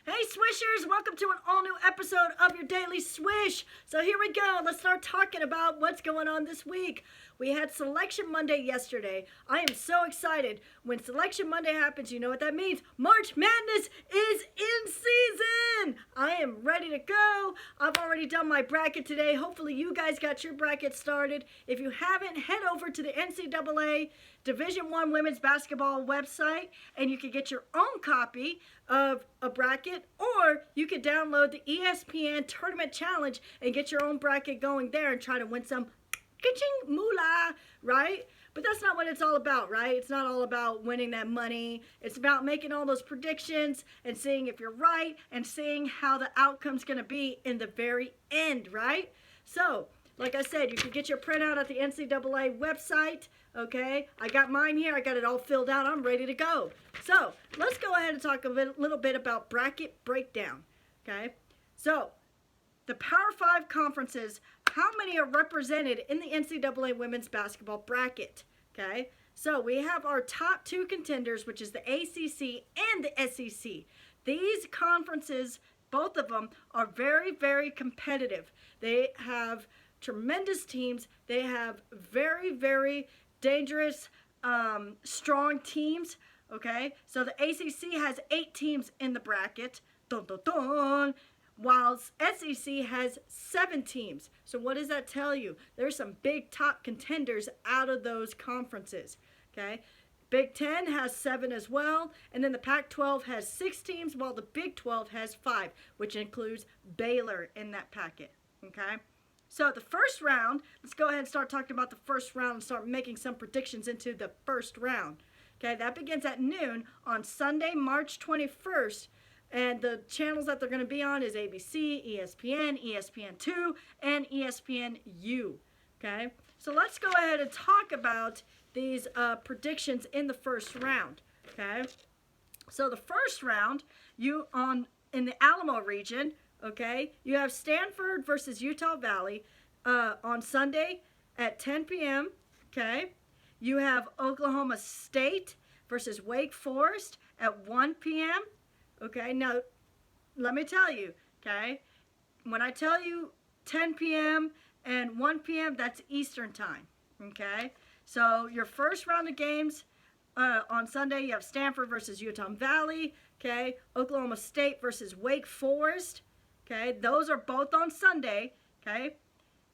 Hey Swishers, welcome to an all-new episode of your Daily Swish. So here we go, let's start talking about what's going on this week. We had Selection Monday yesterday. I am so excited. When Selection Monday happens, you know what that means. March Madness is in season! I am ready to go. I've already done my bracket today. Hopefully you guys got your bracket started. If you haven't, head over to the NCAA Division I Women's Basketball website and you can get your own copy of a bracket, or you could download the ESPN Tournament Challenge and get your own bracket going there and try to win some ka-ching moolah, right? But that's not what it's all about, right? It's not all about winning that money. It's about making all those predictions and seeing if you're right and seeing how the outcome's going to be in the very end, right? So, like I said, you can get your printout at the NCAA website, okay? I got mine here. I got it all filled out. I'm ready to go. So, let's go ahead and talk a little bit about bracket breakdown, okay? So, the Power 5 conferences, how many are represented in the NCAA women's basketball bracket, okay? So, we have our top two contenders, which is the ACC and the SEC. These conferences, both of them, are very, very competitive. They have tremendous teams. They have very, very dangerous, strong teams, okay? So the ACC has 8 teams in the bracket, dun, dun, dun, while SEC has 7 teams. So what does that tell you? There's some big top contenders out of those conferences, okay? Big 10 has 7 as well, and then the Pac-12 has 6 teams, while the Big 12 has 5, which includes Baylor in that packet, okay? So the first round, let's go ahead and start talking about the first round and start making some predictions into the first round. Okay, that begins at noon on Sunday, March 21st. And the channels that they're going to be on is ABC, ESPN, ESPN2, and ESPNU. Okay, so let's go ahead and talk about these predictions in the first round. Okay, so the first round, in the Alamo region, okay, you have Stanford versus Utah Valley on Sunday at 10 p.m., okay? You have Oklahoma State versus Wake Forest at 1 p.m., okay? Now, let me tell you, okay, when I tell you 10 p.m. and 1 p.m., that's Eastern time, okay? So your first round of games on Sunday, you have Stanford versus Utah Valley, okay? Oklahoma State versus Wake Forest, okay, those are both on Sunday, okay?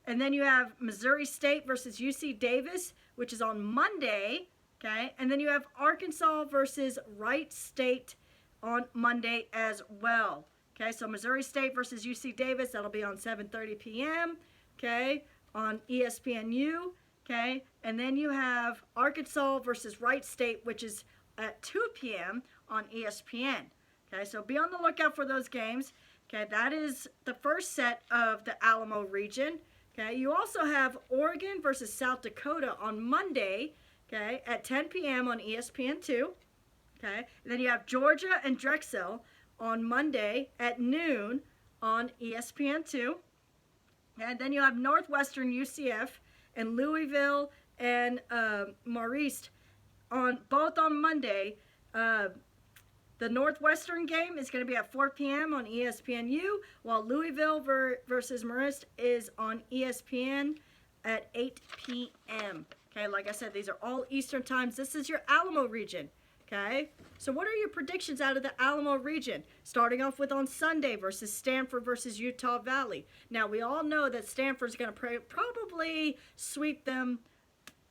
And then you have Missouri State versus UC Davis, which is on Monday, okay? And then you have Arkansas versus Wright State on Monday as well, okay? So Missouri State versus UC Davis, that'll be on 7:30 p.m., okay, on ESPNU, okay? And then you have Arkansas versus Wright State, which is at 2 p.m. on ESPN, okay? So be on the lookout for those games. Okay, that is the first set of the Alamo region. Okay, you also have Oregon versus South Dakota on Monday, okay, at 10 p.m. on ESPN2. Okay, and then you have Georgia and Drexel on Monday at noon on ESPN2. And then you have Northwestern UCF and Louisville and Marist both on Monday. The Northwestern game is going to be at 4 p.m. on ESPNU, while Louisville versus Marist is on ESPN at 8 p.m. Okay, like I said, these are all Eastern times. This is your Alamo region, okay? So what are your predictions out of the Alamo region? Starting off with on Sunday versus Stanford versus Utah Valley. Now, we all know that Stanford's going to probably sweep them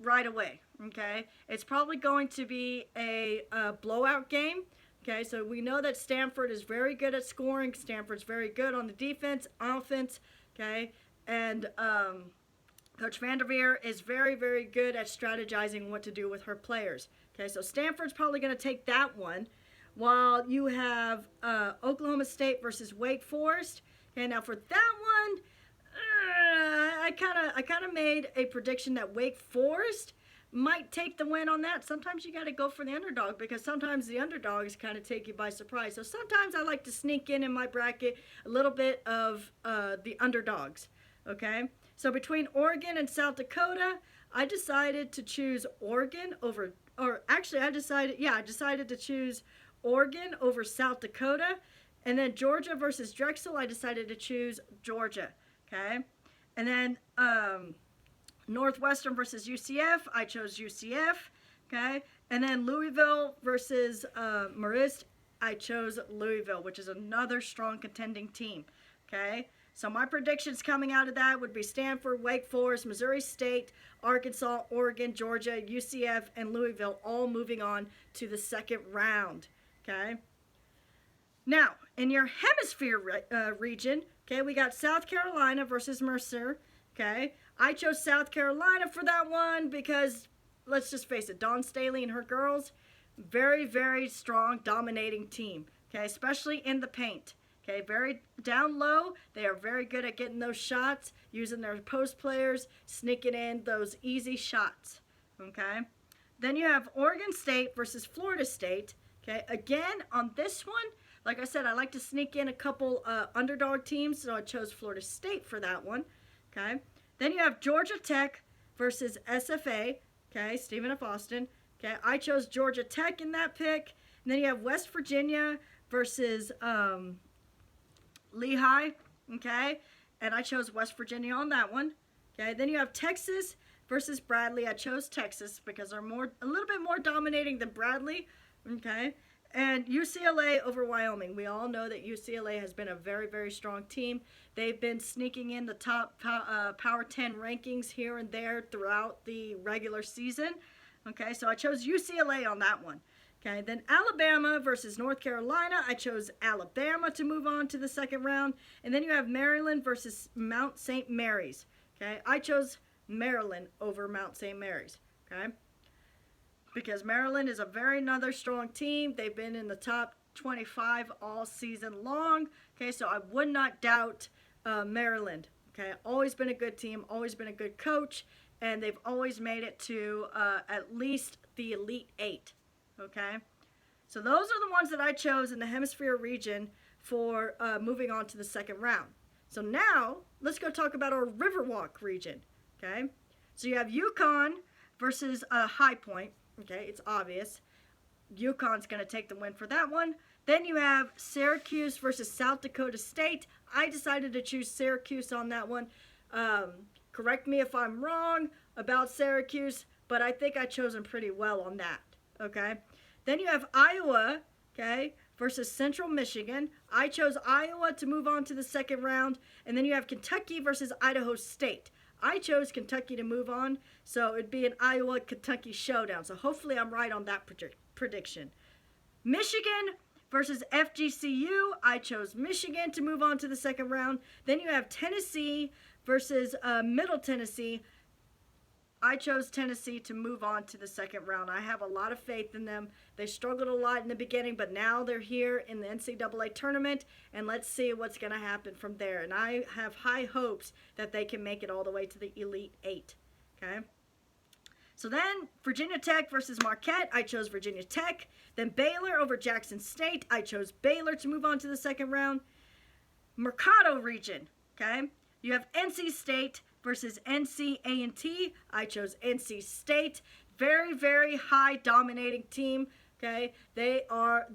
right away, okay? It's probably going to be a blowout game. Okay, so we know that Stanford is very good at scoring. Stanford's very good on the defense, offense, okay? And Coach Vanderveer is very, very good at strategizing what to do with her players. Okay, so Stanford's probably going to take that one, while you have Oklahoma State versus Wake Forest. Okay, now for that one, I kind of made a prediction that Wake Forest might take the win on that. Sometimes you got to go for the underdog, because sometimes the underdogs kind of take you by surprise. So sometimes I like to sneak in my bracket a little bit of the underdogs, okay? So between Oregon and South Dakota, I decided to choose Oregon over, or actually I decided to choose Oregon over South Dakota. And then Georgia versus Drexel, I decided to choose Georgia. Okay. And then Northwestern versus UCF, I chose UCF. Okay. And then Louisville versus Marist, I chose Louisville, which is another strong contending team. Okay. So my predictions coming out of that would be Stanford, Wake Forest, Missouri State, Arkansas, Oregon, Georgia, UCF, and Louisville all moving on to the second round. Okay. Now, in your hemisphere region, okay, we got South Carolina versus Mercer. Okay. I chose South Carolina for that one because, let's just face it, Dawn Staley and her girls, very, very strong, dominating team. Okay, especially in the paint. Okay, very down low. They are very good at getting those shots, using their post players, sneaking in those easy shots. Okay. Then you have Oregon State versus Florida State. Okay, again, on this one, like I said, I like to sneak in a couple underdog teams, so I chose Florida State for that one. Okay. Then you have Georgia Tech versus SFA. Okay, Stephen F. Austin. Okay, I chose Georgia Tech in that pick. And then you have West Virginia versus Lehigh, okay, and I chose West Virginia on that one. Okay, then you have Texas versus Bradley. I chose Texas because they're a little bit more dominating than Bradley. Okay, and UCLA over Wyoming. We all know that UCLA has been a very, very strong team. They've been sneaking in the top Power 10 rankings here and there throughout the regular season. Okay, so I chose UCLA on that one. Okay, then Alabama versus North Carolina. I chose Alabama to move on to the second round. And then you have Maryland versus Mount St. Mary's. Okay, I chose Maryland over Mount St. Mary's. Okay, because Maryland is another strong team. They've been in the top 25 all season long. Okay, so I would not doubt Maryland. Okay, always been a good team, always been a good coach, and they've always made it to at least the Elite Eight. Okay, so those are the ones that I chose in the hemisphere region for moving on to the second round. So now let's go talk about our Riverwalk region. Okay, so you have UConn versus High Point. Okay, it's obvious. UConn's going to take the win for that one. Then you have Syracuse versus South Dakota State. I decided to choose Syracuse on that one. Correct me if I'm wrong about Syracuse, but I think I chose them pretty well on that. Okay, then you have Iowa, okay, versus Central Michigan. I chose Iowa to move on to the second round. And then you have Kentucky versus Idaho State. I chose Kentucky to move on, so it'd be an Iowa-Kentucky showdown. So hopefully I'm right on that prediction. Michigan versus FGCU. I chose Michigan to move on to the second round. Then you have Tennessee versus Middle Tennessee. I chose Tennessee to move on to the second round. I have a lot of faith in them. They struggled a lot in the beginning, but now they're here in the NCAA tournament, and let's see what's going to happen from there. And I have high hopes that they can make it all the way to the Elite Eight. Okay? So then, Virginia Tech versus Marquette. I chose Virginia Tech. Then Baylor over Jackson State. I chose Baylor to move on to the second round. Mercado region. Okay? You have NC State versus NC-A&T. I chose NC State. Very, very high dominating team. Okay, they are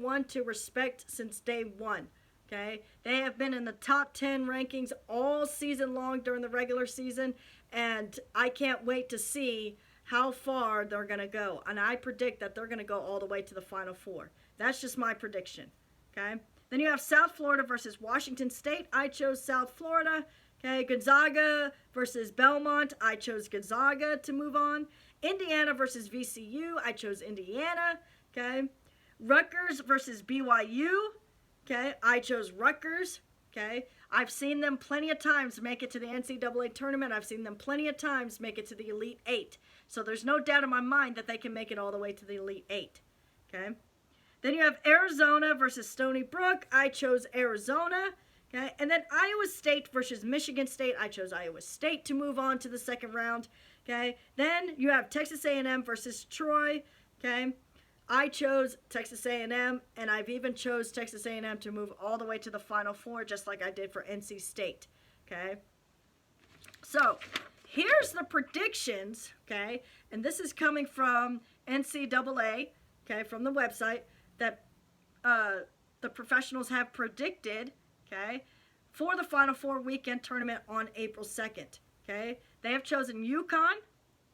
one to respect since day one. Okay, they have been in the top 10 rankings all season long during the regular season, and I can't wait to see how far they're going to go. And I predict that they're going to go all the way to the Final Four. That's just my prediction. Okay, then you have South Florida versus Washington State. I chose South Florida. Okay, Gonzaga versus Belmont. I chose Gonzaga to move on. Indiana versus VCU. I chose Indiana. Okay. Rutgers versus BYU. Okay, I chose Rutgers. Okay, I've seen them plenty of times make it to the NCAA tournament. I've seen them plenty of times make it to the Elite Eight. So there's no doubt in my mind that they can make it all the way to the Elite Eight. Okay. Then you have Arizona versus Stony Brook. I chose Arizona. Okay, and then Iowa State versus Michigan State. I chose Iowa State to move on to the second round. Okay, then you have Texas A&M versus Troy. Okay, I chose Texas A&M, and I've even chose Texas A&M to move all the way to the Final Four, just like I did for NC State. Okay, so here's the predictions. Okay, and this is coming from NCAA. Okay, from the website that the professionals have predicted, okay, for the Final Four weekend tournament on April 2nd, okay? They have chosen UConn,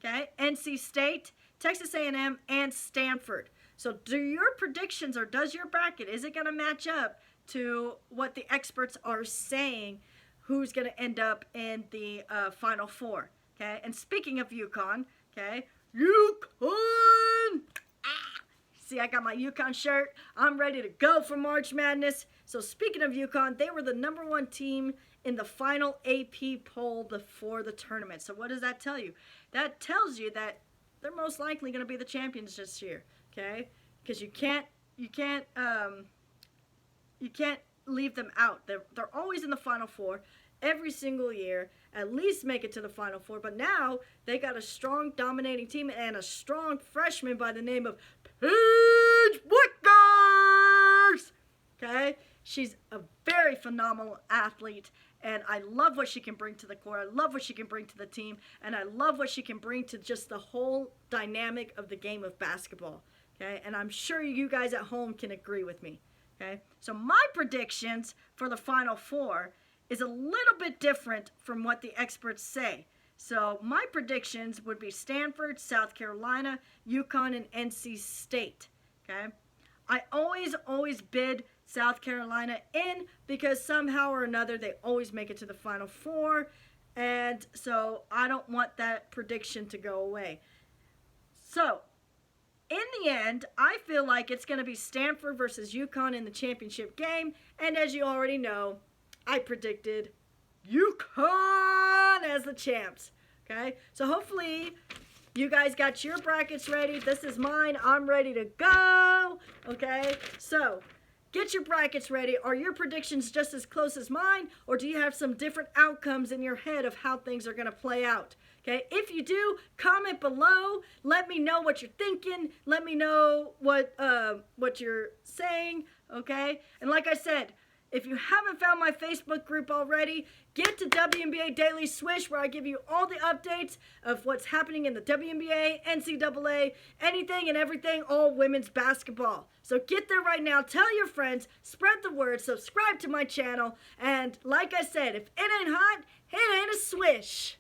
okay, NC State, Texas A&M, and Stanford. So do your predictions, or does your bracket, is it going to match up to what the experts are saying, who's going to end up in the Final Four, okay? And speaking of UConn, okay, UConn! See, I got my UConn shirt. I'm ready to go for March Madness. So speaking of UConn, they were the #1 team in the final AP poll before the tournament. So what does that tell you? That tells you that they're most likely going to be the champions this year, okay? Because you can't leave them out. They're always in the Final Four every single year, at least make it to the Final Four. But now they got a strong, dominating team and a strong freshman by the name of Paige Bueckers. Okay? She's a very phenomenal athlete, and I love what she can bring to the court. I love what she can bring to the team, and I love what she can bring to just the whole dynamic of the game of basketball. Okay? And I'm sure you guys at home can agree with me. Okay? So my predictions for the Final Four is a little bit different from what the experts say. So my predictions would be Stanford, South Carolina, UConn, and NC State. Okay? I always bid South Carolina in because somehow or another they always make it to the Final Four. And so I don't want that prediction to go away. So in the end, I feel like it's going to be Stanford versus UConn in the championship game. And as you already know, I predicted UConn as the champs. Okay? So hopefully you guys got your brackets ready. This is mine. I'm ready to go. Okay? So get your brackets ready. Are your predictions just as close as mine? Or do you have some different outcomes in your head of how things are going to play out? Okay, if you do, comment below. Let me know what you're thinking. Let me know what you're saying, okay? And like I said, if you haven't found my Facebook group already, get to WNBA Daily Swish, where I give you all the updates of what's happening in the WNBA, NCAA, anything and everything, all women's basketball. So get there right now. Tell your friends. Spread the word. Subscribe to my channel. And like I said, if it ain't hot, it ain't a swish.